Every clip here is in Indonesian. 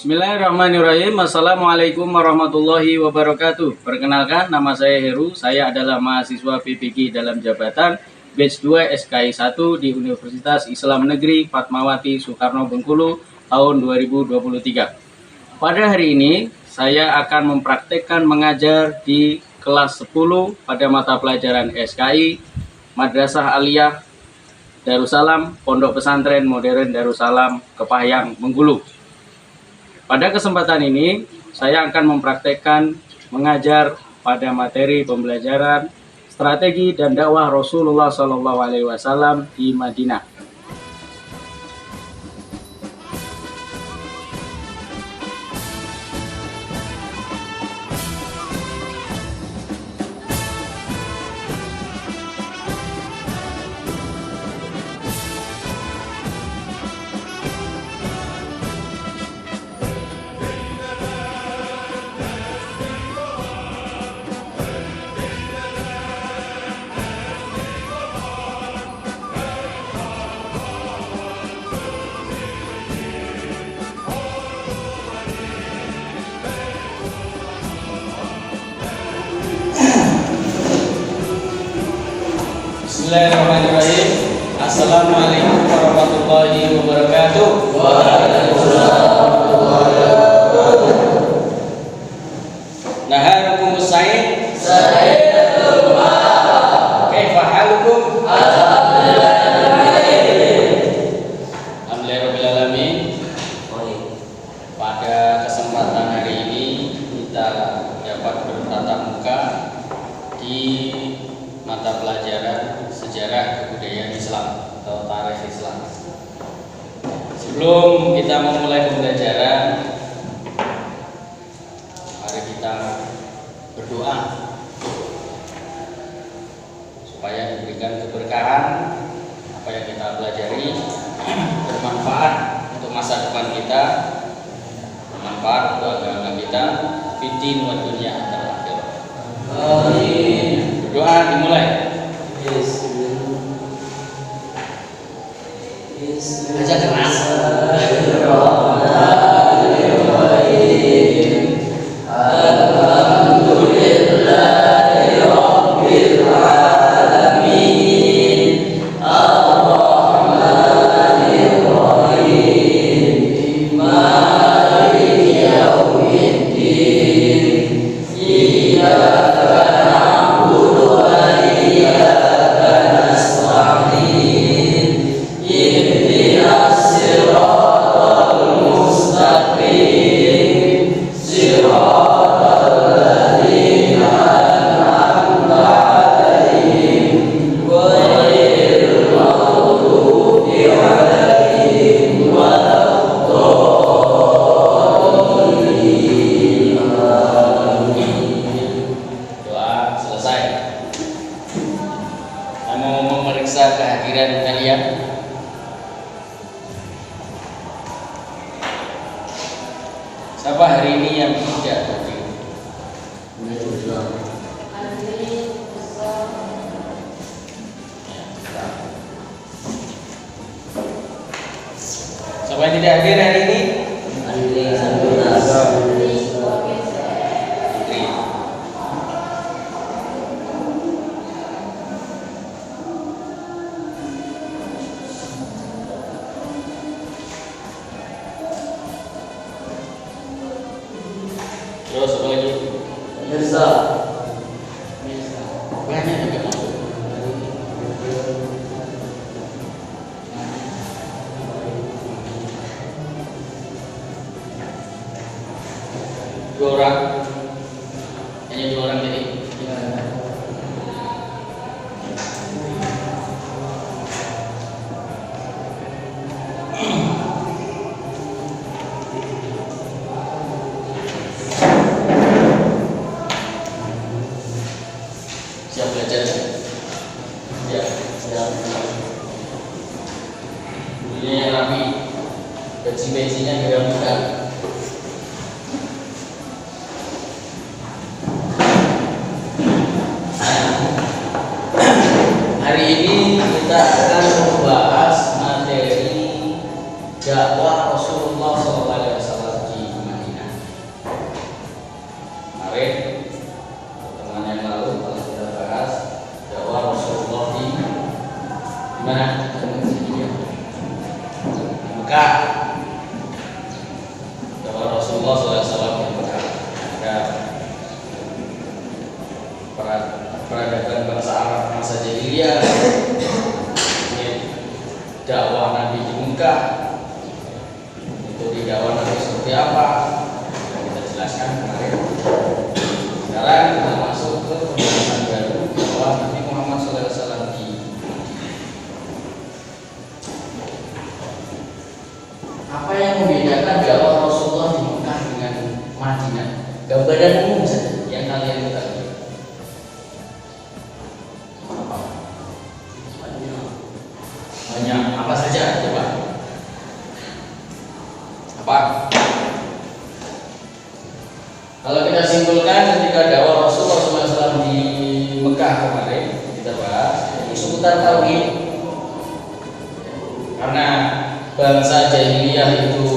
Bismillahirrahmanirrahim. Assalamualaikum warahmatullahi wabarakatuh. Perkenalkan, nama saya Heru. Saya adalah mahasiswa PPG dalam jabatan Batch 2 SKI 1 di Universitas Islam Negeri Fatmawati Soekarno Bengkulu tahun 2023. Pada hari ini, saya akan mempraktekkan mengajar di kelas 10 pada mata pelajaran SKI Madrasah Aliyah Darussalam Pondok Pesantren Modern Darussalam Kepahyang, Bengkulu. Pada kesempatan ini, saya akan mempraktekkan mengajar pada materi pembelajaran strategi dan dakwah Rasulullah SAW di Madinah. Bismillahirrahmanirrahim. Assalamualaikum warahmatullahi wabarakatuh. Naharukum sa'id. Kaifa halukum? Alhamdulillahirabbil alamin. Pada kesempatan hari ini kita dapat bertatap muka di mata pelajaran sejarah kebudayaan Islam atau tarikh Islam. Sebelum kita memulai pembelajaran, mari kita berdoa supaya diberikan keberkahan apa yang kita pelajari bermanfaat untuk masa depan kita, bermanfaat untuk agama kita, fiddin wa dunya akhir. Amin. Berdoa dimulai. Baca keras. Kehadiran kalian. Siapa hari ini yang tidak hadir? Siapa yang tidak hadir hari ini? Terus apa lagi? Mirza. Banyak juga masuk. Dua orang. Hanya dua orang jadi. Siap belajar? Ya, siap. Ini yang rapi, besi-besinya dirapikan. Hari ini kita akan membahas materi dakwah Rasulullah SAW di Nah, Mekah, bahwa Rasulullah SAW di Mekah ada peradaban bangsa Arab masa jahiliyah, dakwah Nabi di Mekah, itu di dakwah Nabi seperti apa yang kita jelaskan kemarin. Sekarang kita masuk ke pembahasan baru dakwah Nabi Muhammad SAW di apa yang membedakan dakwah Rasulullah di Mekah dengan Madinah. Gambaran umum saja yang kalian ketahui. Banyak apa saja coba? Apa? Kalau kita simpulkan ketika dakwah Rasulullah SAW di Mekah kemarin kita bahas seputar tauhid, karena bangsa jahiliyah itu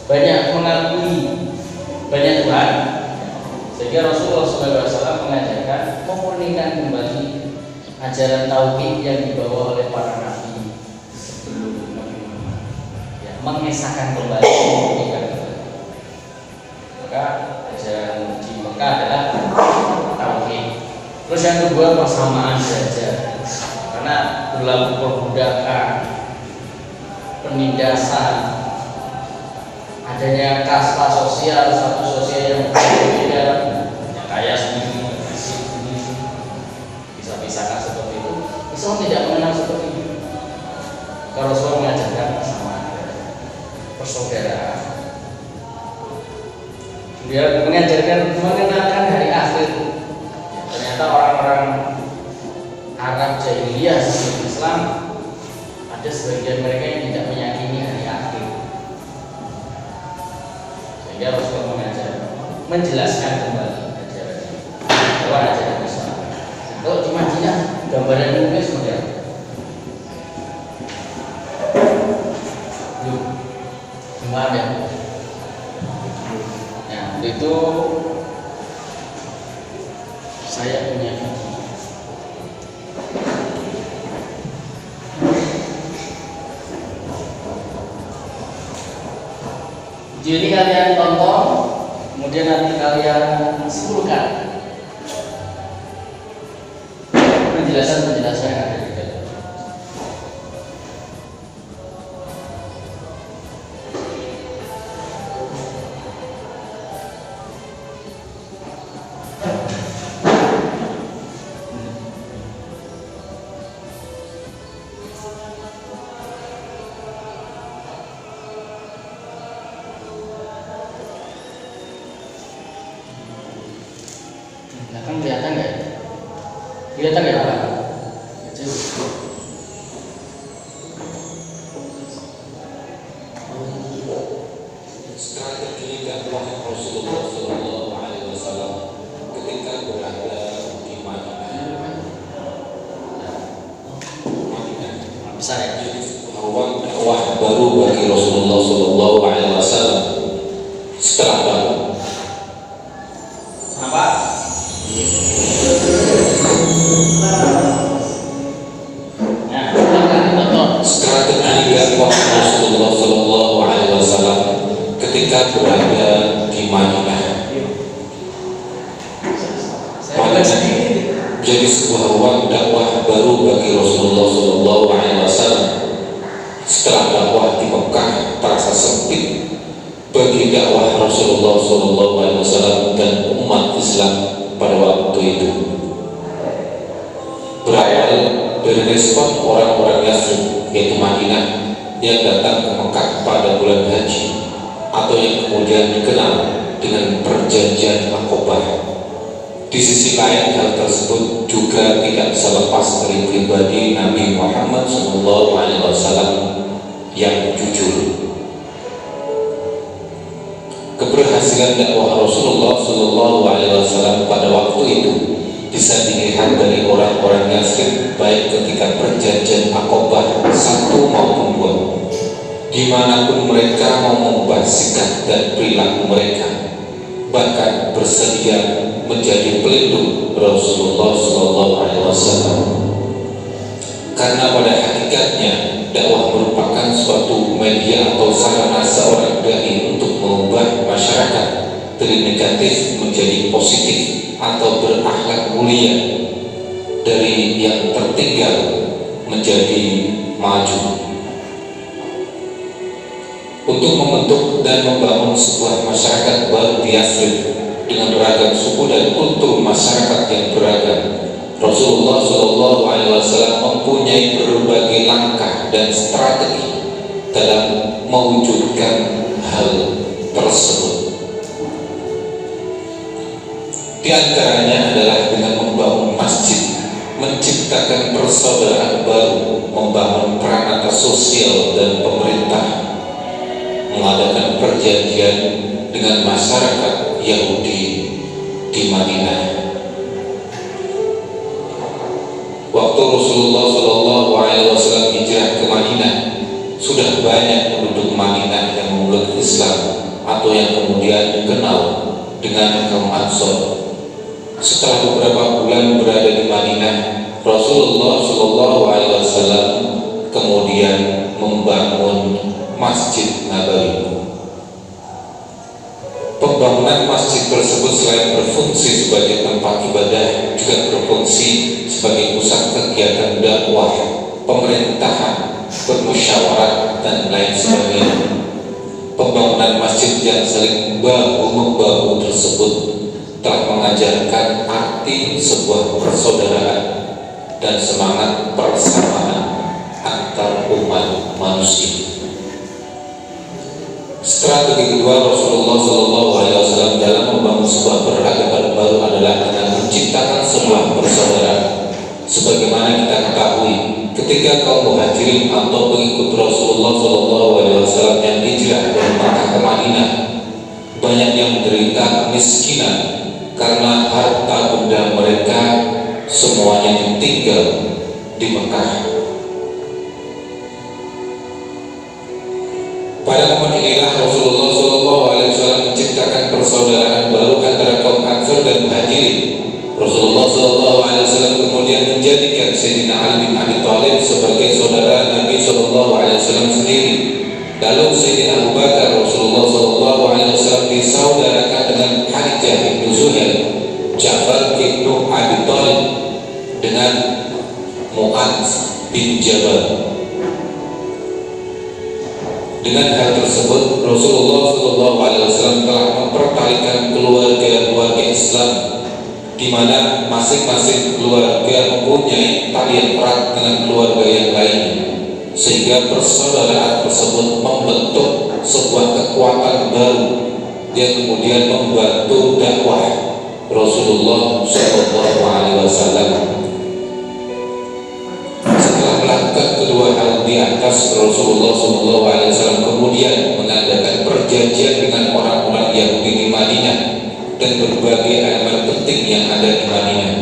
banyak mengakui banyak Tuhan, sehingga Rasulullah SAW mengajarkan memurnikan kembali ajaran tauhid yang dibawa oleh para nabi sebelum Nabi Muhammad, ya, mengesahkan kembali, memurnikan kembali. Maka ajaran di Mekah adalah tauhid. Terus yang kedua persamaan derajat, karena berlaku perbudakan, penindasan, adanya kasta sosial, status sosial yang berbeda, yang kaya sendiri, miskin sendiri, bisa-bisakan seperti itu. Islam tidak mengenal seperti itu. Kalau Rasulullah mengajarkan persamaan, persaudaraan. Dia mengajarkan mengenalkan hari akhir. Ternyata orang-orang Arab jahiliyah sebelum Islam ada sebagian mereka yang tidak meyakini hari akhir, sehingga Rasulullah mengajar menjelaskan kembali ajaran ini bahwa ajaran Islam. Kalau di Madinah gambaran umumnya seperti apa? Gimana? Nah, itu saya punya jadi kalian tonton, kemudian nanti kalian simpulkan penjelasan-penjelasan yang ada di dalam. Kan kelihatan nggak? Kelihatan nggak apa? Strategi dakwah Rasulullah Sallallahu Alaihi Wasallam ketika berada di Madinah. Besar ya? Jadi awal dakwah baru bagi Rasulullah Sallallahu Alaihi Wasallam setelah baru. Apa? Strategi dakwah Rasulullah Sallallahu Alaihi Wasallam ketika berada di Madinah. Jadi sebuah ruang dakwah baru bagi Rasulullah Sallallahu Alaihi Wasallam setelah dakwah di Mekah terasa sempit bagi dakwah Rasulullah Sallallahu Alaihi Wasallam dan umat Islam pada waktu itu. Berawal dari respon orang-orang Yathrib, yaitu Madinah, yang datang ke Mekah pada bulan haji atau yang kemudian dikenal dengan perjanjian Aqabah. Di sisi lain, hal tersebut juga tidak bisa lepas dari pribadi Nabi Muhammad SAW yang jujur. Keberhasilan dakwah Rasulullah SAW pada waktu itu bisa dilihat dari orang-orang Yathrib, baik ketika perjanjian Aqabah 1 maupun 2. Dimanapun mereka mau mengubah sikap dan perilaku mereka, bahkan bersedia menjadi pelindung Rasulullah SAW. karena pada hakikatnya dakwah merupakan suatu media atau sarana seorang dai untuk mengubah masyarakat dari negatif menjadi positif atau berakhlak mulia, dari yang tertinggal menjadi maju, untuk membentuk dan membangun sebuah masyarakat baru di Yathrib dengan beragam suku dan kultur masyarakat yang beragam. Rasulullah SAW mempunyai berbagai langkah dan strategi dalam mewujudkan hal tersebut. Di antaranya adalah dengan membangun masjid, menciptakan persaudaraan baru, membangun peranata sosial dan pemerintah, mengadakan perjanjian dengan masyarakat Yahudi di Madinah. Waktu Rasulullah SAW hijrah ke Madinah, sudah banyak penduduk Madinah yang memeluk Islam atau yang kemudian dikenal dengan kaum Ansor. Setelah beberapa bulan berada di Madinah, Rasulullah SAW kemudian membangun Masjid Nabawi. Pembangunan masjid tersebut selain berfungsi sebagai tempat ibadah, juga berfungsi sebagai pusat kegiatan dakwah, pemerintahan, bermusyawarah, dan lain sebagainya. Pembangunan masjid yang saling bahu-membahu tersebut telah mengajarkan arti sebuah persaudaraan dan semangat persamaan antar umat manusia. Strategi kedua Rasulullah SAW dalam membangun sebuah peradaban baru adalah dengan menciptakan sebuah persaudaraan. Sebagaimana kita ketahui, ketika kaum muhajirin atau pengikut Rasulullah SAW yang hijrah dari Makkah ke Madinah, banyak yang menderita kemiskinan karena harta benda mereka semuanya ditinggal di Mekah. Pada momen inilah Rasulullah SAW menciptakan persaudaraan baru antara kaum Ansor dan Muhajirin. Rasulullah SAW kemudian menjadikan Sayyidina Ali bin Abi Thalib sebagai saudara Nabi SAW sendiri. Lalu Sayyidina Abu Bakar Rasulullah SAW disaudarakan dengan Harijah bin Zuhair, Ja'far bin Abi Thalib dengan Mu'adz bin Jabal. Dengan hal tersebut, Rasulullah SAW telah mempertalikan keluarga-keluarga Islam, di mana masing-masing keluarga mempunyai talian erat dengan keluarga yang lain, sehingga persaudaraan tersebut membentuk sebuah kekuatan baru yang kemudian membantu dakwah Rasulullah SAW. Melakukan kedua hal di atas, Rasulullah SAW kemudian mengadakan perjanjian dengan orang-orang Yahudi di Madinah dan berbagai elemen penting yang ada di Madinah.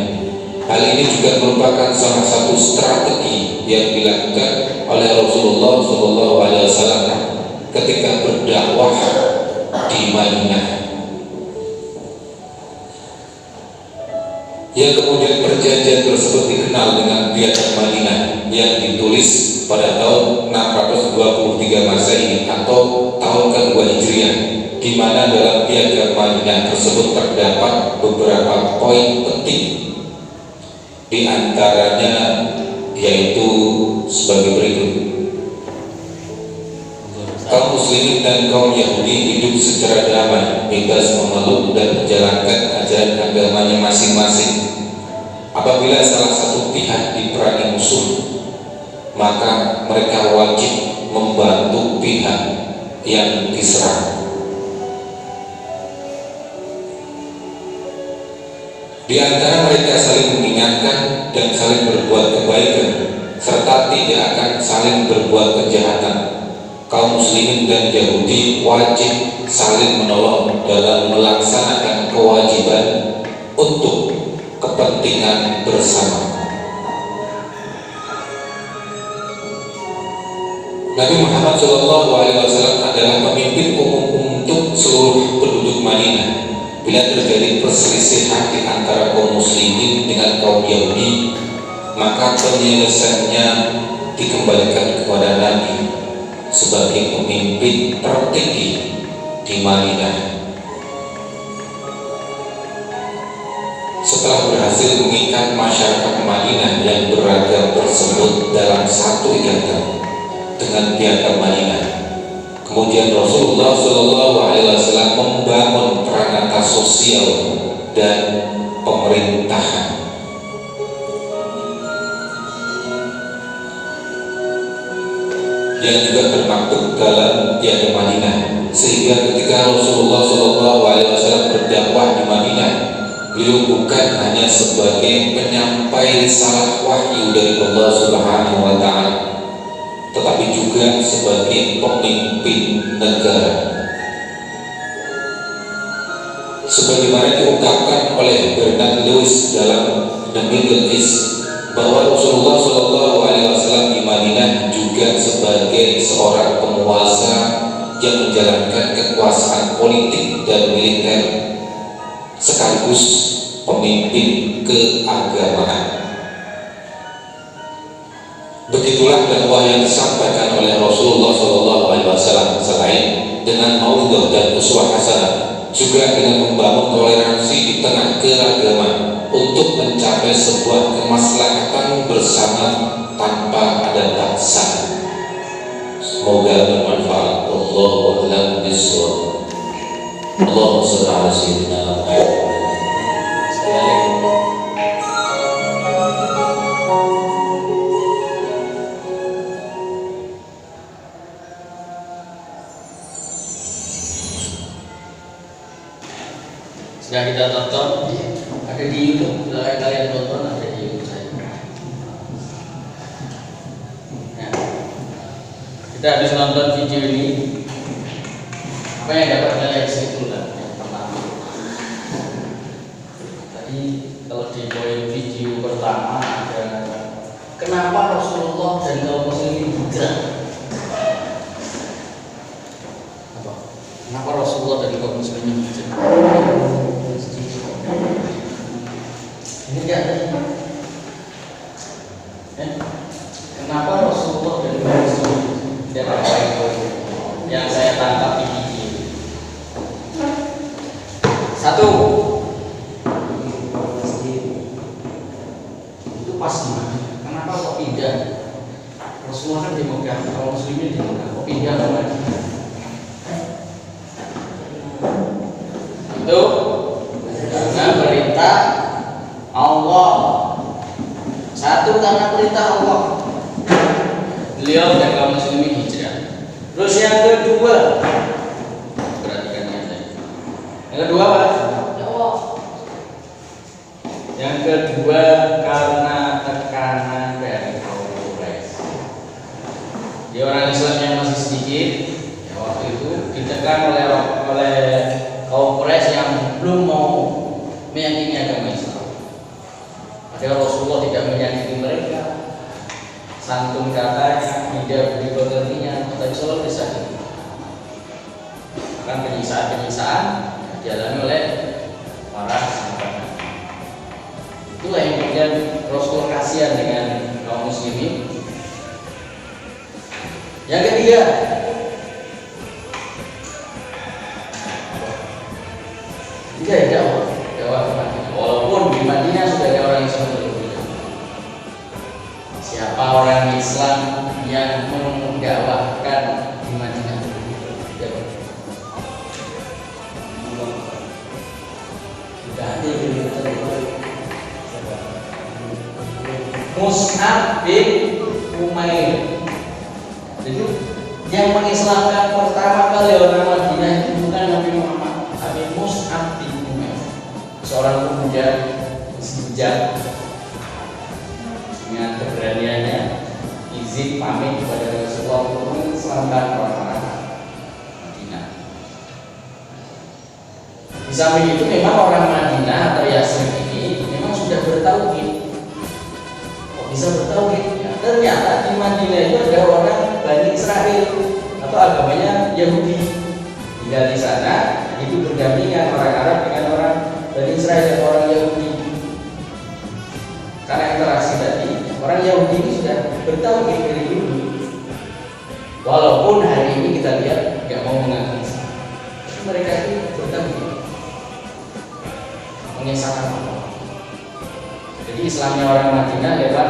Hal ini juga merupakan salah satu strategi yang dilakukan oleh Rasulullah SAW ketika berdakwah di Madinah. Yang kemudian perjanjian tersebut dikenal dengan Piagam Madinah yang ditulis pada tahun 623 Masehi atau tahun kedua Hijriah, di mana dalam Piagam Madinah tersebut terdapat beberapa poin penting. Di antaranya yaitu sebagai berikut: kaum muslimin dan kaum Yahudi hidup secara damai, bebas memeluk dan menjalankan ajaran agamanya masing-masing. Apabila salah satu pihak diperangi musuh, maka mereka wajib membantu pihak yang diserang. Di antara mereka saling mengingatkan dan saling berbuat kebaikan, serta tidak akan saling berbuat kejahatan. Kaum muslimin dan Yahudi wajib saling menolong dalam melaksanakan kewajiban untuk kepentingan bersama. Nabi Muhammad SAW adalah pemimpin umum untuk seluruh penduduk Madinah. Bila terjadi perselisihan di antara kaum muslimin dengan kaum Yahudi, maka penyelesaiannya dikembalikan kepada Nabi sebagai pemimpin tertinggi di Madinah. Setelah berhasil mengikat masyarakat Madinah yang beragam tersebut dalam satu ikatan dengan piagam Madinah, kemudian Rasulullah SAW membangun peranata sosial dan pemerintahan. Yang juga termaktub dalam piagam Madinah, sehingga ketika Rasulullah SAW berdakwah di Madinah, beliau bukan hanya sebagai penyampai risalah wahyu dari Allah Subhanahu wa Ta'ala, tetapi juga sebagai pemimpin negara. Sebagaimana diungkapkan oleh Bernard Lewis dalam The Middle East, bahwa Rasulullah SAW di Madinah juga sebagai seorang penguasa yang menjalankan kekuasaan politik dan militer sekaligus pemimpin keagamaan. Begitulah dakwah yang disampaikan oleh Rasulullah SAW, selain dengan mauidhah dan uswah hasanah, juga dengan membangun toleransi di tengah keragaman untuk mencapai sebuah kemaslahatan bersama tanpa ada paksaan. Semoga bermanfaat. Allahu a'lam bishawab. Allahumma shalli ala sayyidina Muhammad. Sudah kita tonton, ada di YouTube, silahkan kalian tonton, ada di YouTube saya. Nah, kita habis nonton video ini, apa yang dapat kalian simpulkan? Yang pertama, tadi kalau di poin video pertama ada kenapa Rasulullah dan kaum muslimin hijrah? Apa? Kenapa Rasulullah dan kaum muslimin hijrah? Ini enggak ada. Kenapa Rasulullah dan kaum muslimin dan apa itu yang saya tangkap di video? Satu, itu pasti. Kenapa kok pindah? Rasulullah kan di Mekah, kaum muslimin di Mekah, kok pindah ke Madinah? Itu karena perintah Allah. Satu, karena perintah Allah beliau dan kaum muslimin hijrah. Terus yang kedua, perhatikan ini. Yang kedua apa? Yang kedua karena tekanan dari kaum Quraisy. Di orang Islam yang masih sedikit, ya waktu itu ditekan oleh kaum Quraisy yang belum mau meyakini agama Islam. Padahal Rasulullah tidak menyakiti mereka, santun katanya, tidak budi pekertinya, tapi selalu disakiti. Akan penyiksaan dialami oleh para sahabat. Itulah yang kemudian Rasulullah kasihan dengan kaum muslimin. Yang ketiga, dakwah ke Madinah. Walaupun di Madinah sudah ada orang Islam berbeda. Siapa orang Islam yang mendakwahkan di Madinah? Sudah ada Mus'ab bin Umair. Jadi yang mengislamkan pertama kali orang Madinah itu bukan Nabi Muhammad, tapi Mus'ab bin Umair, seorang pemuda bijak dengan keberaniannya izin pamit kepada Rasulullah untuk mengislamkan orang-orang Madinah. Di samping itu memang orang Madinah atau Yasrib ini memang sudah bertauhid. Kok bisa bertauhid? Ya, ternyata di Madinah itu ada orang Bani Israel atau agamanya Yahudi. Tinggal di sana itu berdampingan orang Arab dengan orang Bani Israel atau orang Yahudi. Karena interaksi tadi orang Yahudi ini sudah bertauhid dari dulu. Walaupun hari ini kita lihat nggak mau mengakui Islam, mereka itu bertauhid, mengesahkan Allah. Jadi Islamnya orang Madinah lewat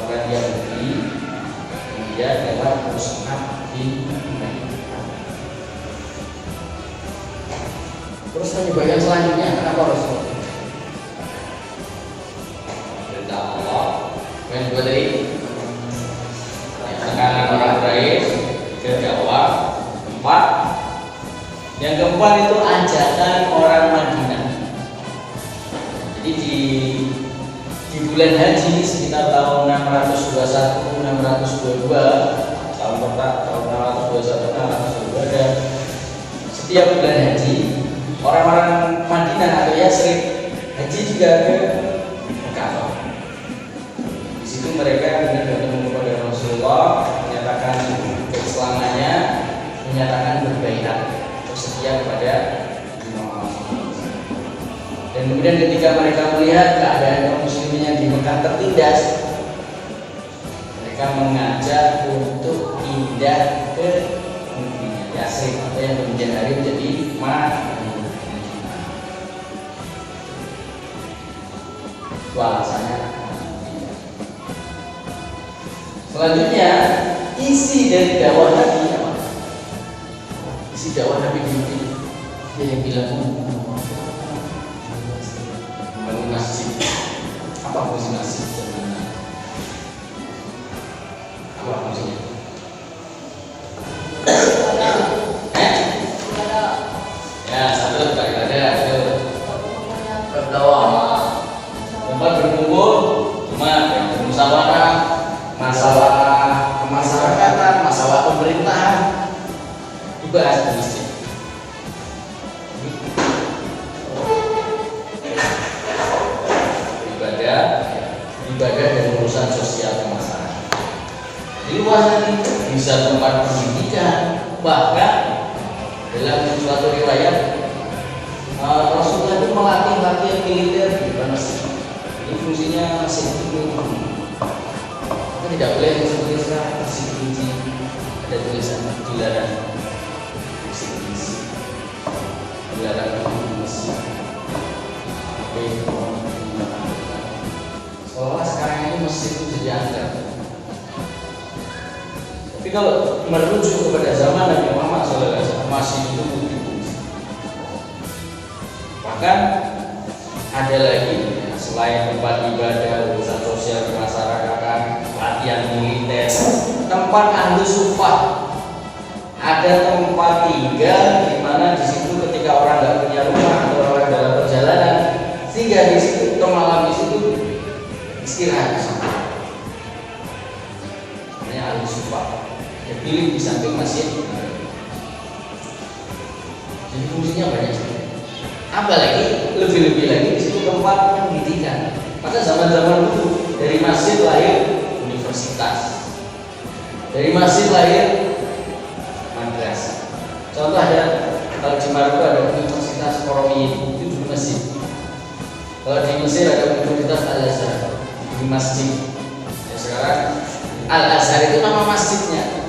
orang Yahudi, kemudian lewat Mus'ab bin Umair. Terus penyebab yang selanjutnya kenapa Rasul? Perintah Allah. Yang kedua tadi tekanan orang Quraisy, dakwah. Keempat, yang keempat itu ajakan orang Madinah. Jadi di bulan haji sekitar tahun 621, 622, tahun 621, 622, dan setiap bulan haji orang-orang Madinah atau Yasrib haji juga ke Mekah. Di situ mereka bertemu kepada Rasulullah, menyatakan keislamannya, menyatakan berbaiat, bersedia kepada Muhammad. Dan kemudian ketika mereka melihat keadaan kaum muslimin yang di Mekah tertindas, mereka mengajak untuk pindah ke Yasrib atau yang kemudian hari menjadi Madinah. Itu alasannya. Selanjutnya, isi dari dakwah Nabi apa? Isi dakwah Nabi ini dia yang bilang bangun masjid. Apa fungsi masjid sebenarnya? Apa fungsinya? Ya, satu balik ada berdakwah. Tempat berkumpul, cuma yang bermusyawarah, masalah kemasyarakatan, masalah pemerintahan dibahas di masjid. Ibadah dan urusan sosial kemasyarakatan. Di luar nanti bisa tempat pendidikan, bahkan dalam suatu riwayat Rasulullah itu melatih latihan militer di depan masjid. Ini fungsinya masih itu. Kita tidak boleh seperti sekarang masih kunci ada tulisan dilarang dilarang masjid. Seolah sekarang ini masjid itu dianggap. Tapi kalau merujuk kepada zaman Nabi Muhammad SAW, masjid itu multifungsi. Bahkan ada lagi selain tempat ibadah, urusan sosial kemasyarakatan, latihan militer, tempat ahlu sufah, ada tempat tinggal di mana di situ ketika orang nggak punya rumah atau orang dalam perjalanan, sehingga di situ atau malam di situ istirahat bersama. Namanya ahlu sufah. Pilih di samping masjid. Jadi fungsinya banyak sekali. Apalagi lebih-lebih lagi di situ tempat pendidikan. Pada zaman-zaman dulu dari masjid lahir universitas, dari masjid lahir madrasah. Contoh ada kalau di Maroko ada Universitas Korowi, itu di masjid. Kalau di Mesir ada Universitas Al Azhar di masjid. Ya, sekarang Al Azhar itu nama masjidnya.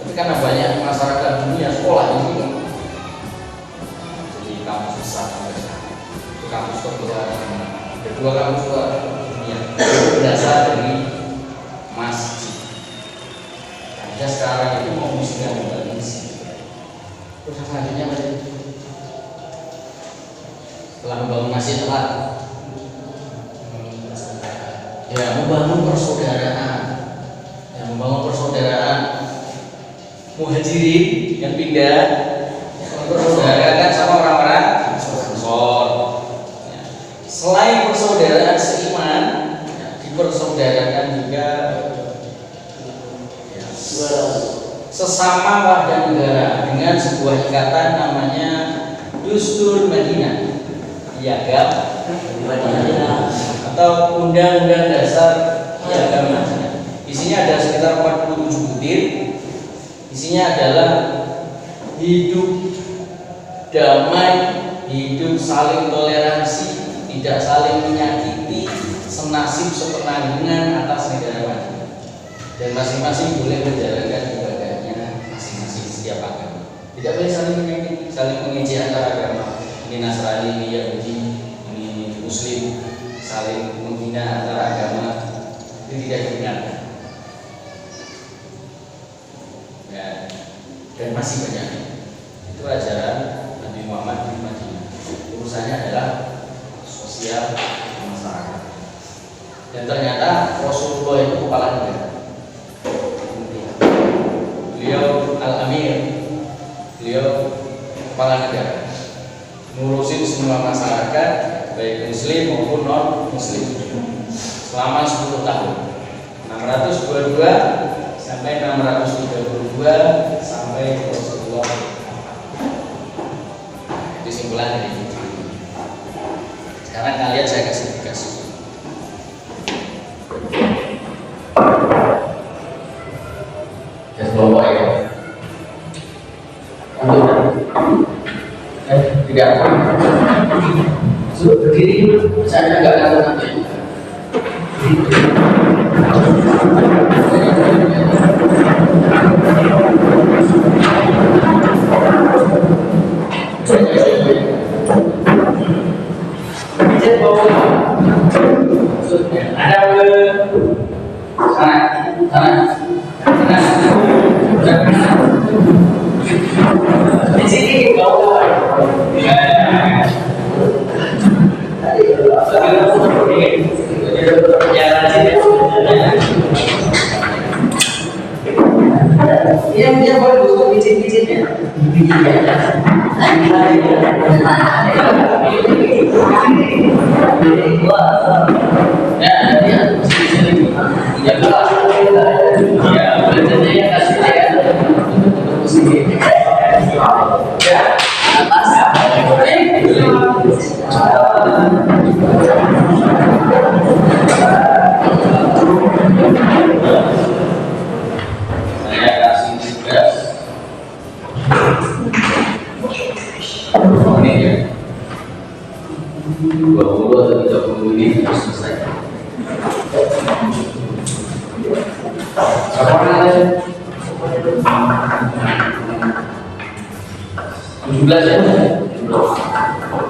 Tapi karena banyak masyarakat dunia sekolah di sini, jadi kampus besar itu kampus tertua, ada dua kampus dunia berdasar dari masjid. Nah, sekarang itu mau muslim kembali masjid. Terus selanjutnya apa? Setelah membangun masjid apa? Ya, membangun persaudaraan. Ya, membangun persaudaraan. Muhajirin yang pindah mempersaudarakan sama orang-orang Ansor. Ya. Selain persaudaraan seiman, ya, dipersaudarakan juga ya, sesama warga negara dengan sebuah ikatan namanya Dustur Madinah, Piagam Madinah atau Undang-Undang Dasar Piagam Madinah. Isinya ada sekitar 47 butir. Isinya adalah hidup damai, hidup saling toleransi, tidak saling menyakiti, senasib sepenanggungan atas dan masing-masing boleh menjalankan ibadahnya masing-masing setiap agama. Tidak boleh saling menyakiti, saling mengejek antara agama. Ini Nasrani, ini Yahudi, ini Muslim, saling menghina antara agama, itu tidak dibenarkan. Ya, dan masih banyak. Itu ajaran Nabi Muhammad di Madinah. Urusannya adalah sosial masyarakat. Dan ternyata Rasulullah itu kepala negara. Beliau Al-Amir, beliau kepala negara, ngurusin semua masyarakat baik muslim maupun non muslim selama 10 tahun, 622 sampai 632 sampai Rasulullah. Itu simpulan dari ini. Sekarang kalian saya kasih tugas. Ya, kelompok ya. Tidak. Suruh berdiri dulu. Saya nggak tahu nanti. Ada sana. Di sini bawah. Dia boleh butuh izin-izinnya.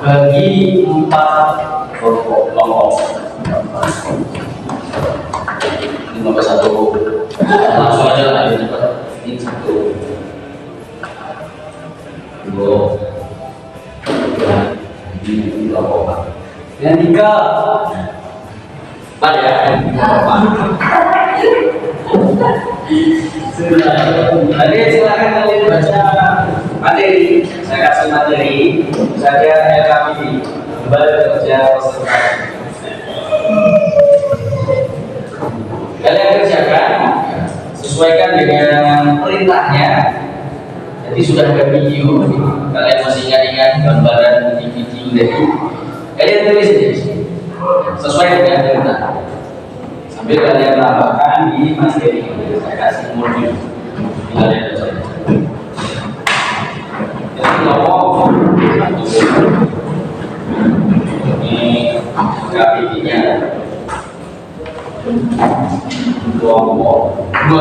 Bagi 4 kelompok. Ini nomor 1. Langsung aja lah ini cepat. Ini 1, 2, 3. Ini kelompok. Yang 3. 4 ya. Tadi silakan kalian baca materi. Saya kasih materi saja LKPD kembali kerja konsentrasi. Kalian kerjakan sesuaikan dengan perintahnya. Jadi sudah ada video, kalian masih ingat gambaran di video tadi. Kalian tulis di sini sesuai dengan perintah. Sambil kalian tambahkan di materi. Saya kasih modul kalian baca. Jadi kelompok ini KPI-nya kelompok 2.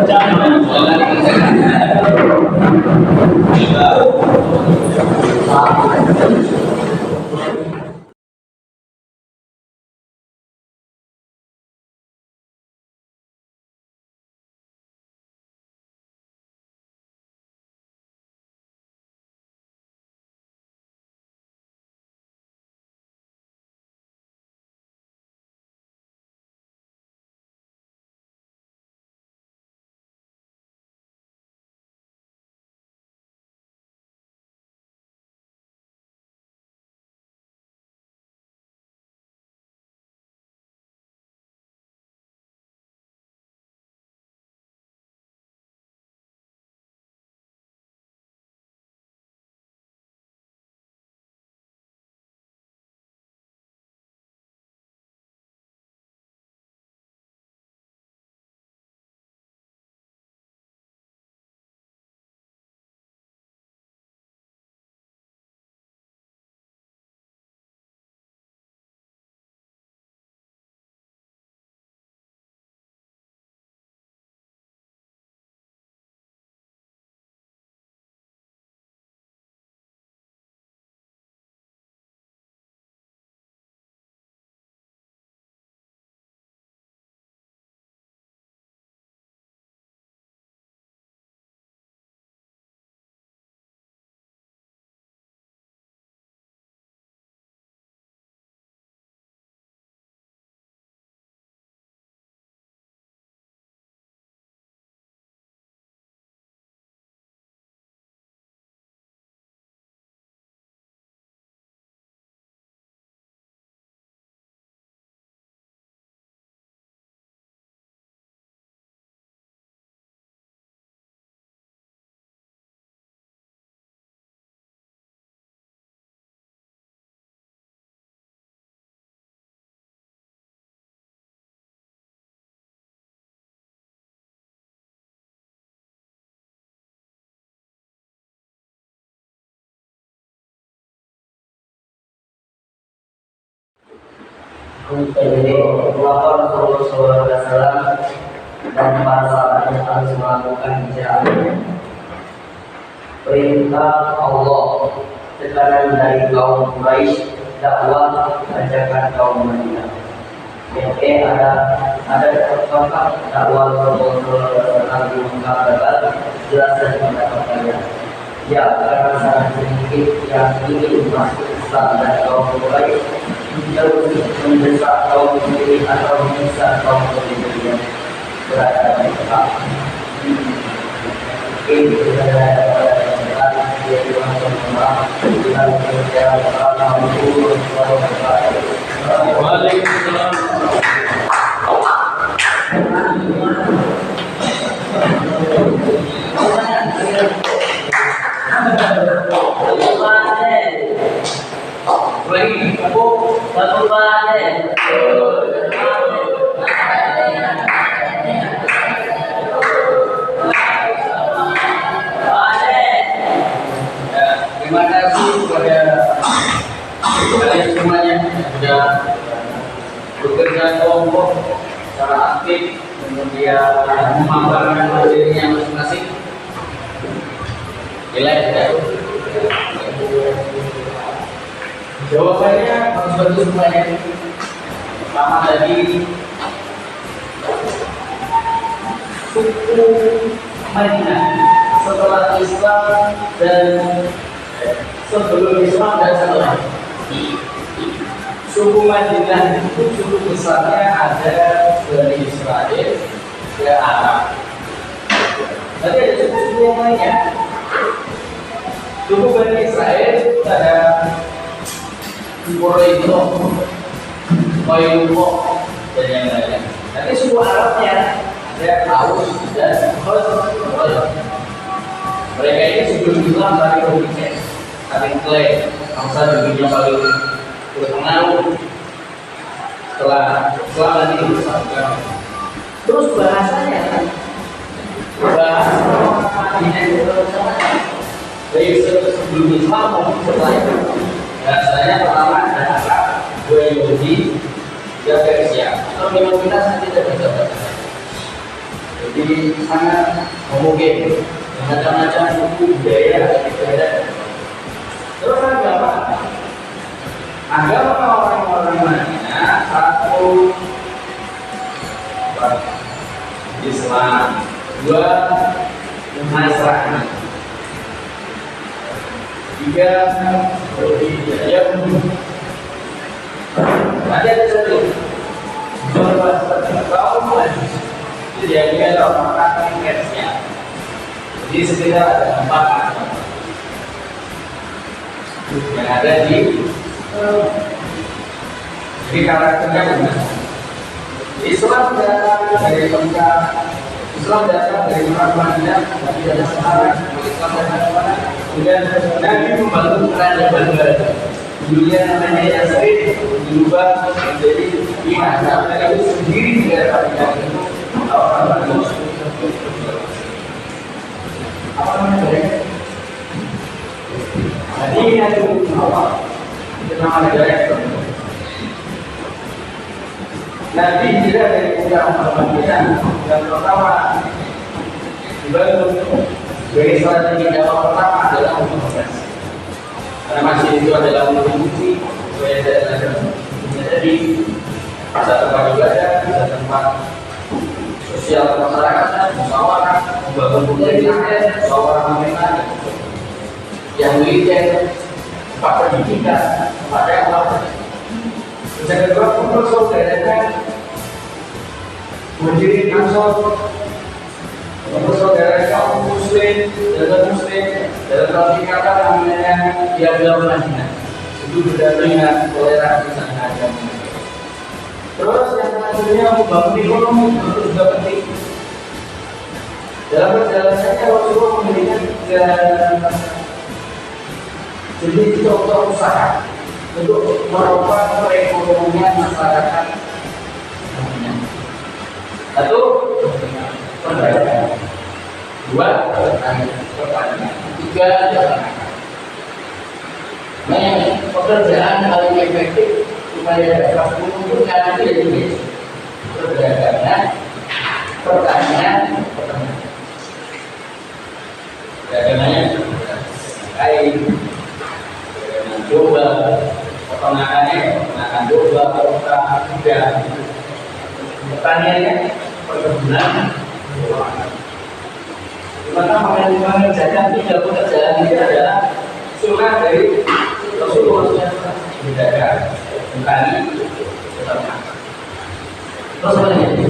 Jangan Jadi pelapor Rasulullah SAW dan para sahabatnya harus melakukan hijrah. Perintah Allah, tekanan dari kaum Quraisy, dakwah ajakan kaum Madinah. Oke, ada contoh dakwah Rasulullah di Mekah gagal, jelas dan mendapatkannya. Ya, karena sangat sedikit yang ingin masuk Islam dan kaum Quraisy jauh mendesak kaum muslimin atau menyiksa kaum muslimin yang berada di Mekah. Ini adalah dia dilakukan dengan cara orang Waalaikumsalam. Terima kasih kepada kalian semuanya yang sudah bekerja kelompok secara aktif, kemudian memaparkan materinya masing-masing. Nilai ya. Jawabannya harus bagus semuanya. Pertama tadi suku Madinah setelah Islam dan sebelum Islam dan setelah. Suku Madinah itu suku besarnya ada dari Israel ke Arab. Tapi ada suku-suku yang lainnya. Suku Bani Israel ada Quraisy, Qayyuq dan yang lainnya. Tapi suku Arabnya ada Aus dan Khazraj. Mereka ini sebelum Islam saling berbicara, saling klaim, bangsa dunia paling berpengaruh. Setelah Islam nanti disatukan. Terus bahasanya, bahasa Madinah itu dari sebelum Islam maupun setelah itu. Bahasanya pertama ada Arab, dua Yahudi, tiga Persia. Kalau minoritas nanti tidak bisa bahasa. Jadi sangat homogen, macam-macam suku budaya ada. Terus agama orang-orang Madinah satu Islam, dua Nasrani, tiga Yahudi. Nanti ada satu kaum Majus. Jadi ada orang Persia. Jadi sekitar ada 4 agama yang ada di karakternya benar. Islam datang dari Mekah, Islam datang dari Madinah, tapi dari sekarang Islam datang dari mana? Kemudian Nabi membangun kerajaan baru. Dulunya namanya Yasrib diubah menjadi Madinah. Dan itu sendiri di daerah Madinah itu orang-orang apa namanya? Jadi ini ada apa? Itu nama negara itu. Nabi tidak dari orang Madinah yang pertama dibangun sebagai strategi dakwah pertama adalah untuk organisasi. Karena masjid itu adalah multi supaya ada jadi bisa tempat ibadah, bisa tempat sosial masyarakat, musyawarah, membangun budaya, musyawarah mereka, yang militer, tempat pendidikan, tempat dakwah. Yang kedua, kumpul saudara berdiri ansor, kumpul saudara kaum muslim, dalam kata namanya Piagam Madinah. Itu berdampingan toleransi dan agama. Terus yang selanjutnya membangun ekonomi itu juga penting. Dalam perjalanannya Rasulullah memberikan 3 jenis contoh usaha untuk merubah perekonomian masyarakat. Satu, perdagangan. 2, pertanian. 3, pekerjaan paling efektif supaya dapat mengumpulkan itu perdagangan pertanian perdagangannya kain domba peternakannya peternakan domba kuda pertaniannya perkebunan dimana mengerjakan 3 pekerjaan ini adalah sunnah dari Rasulullah berdagang bertani peternak. Terus apa lagi?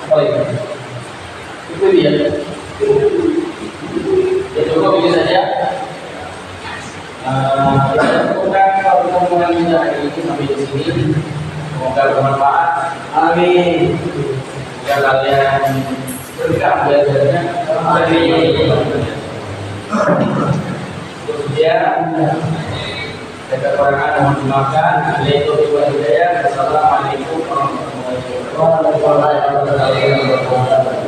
Oh iya, itu dia. Ya cukup ini saja. Kita cukupkan pertemuan kita hari ini sampai di sini. Semoga bermanfaat. Amin. Semoga kalian berkah belajarnya. Amin. Kemudian ada kekurangan mohon dimaafkan. Assalamualaikum warahmatullahi wabarakatuh.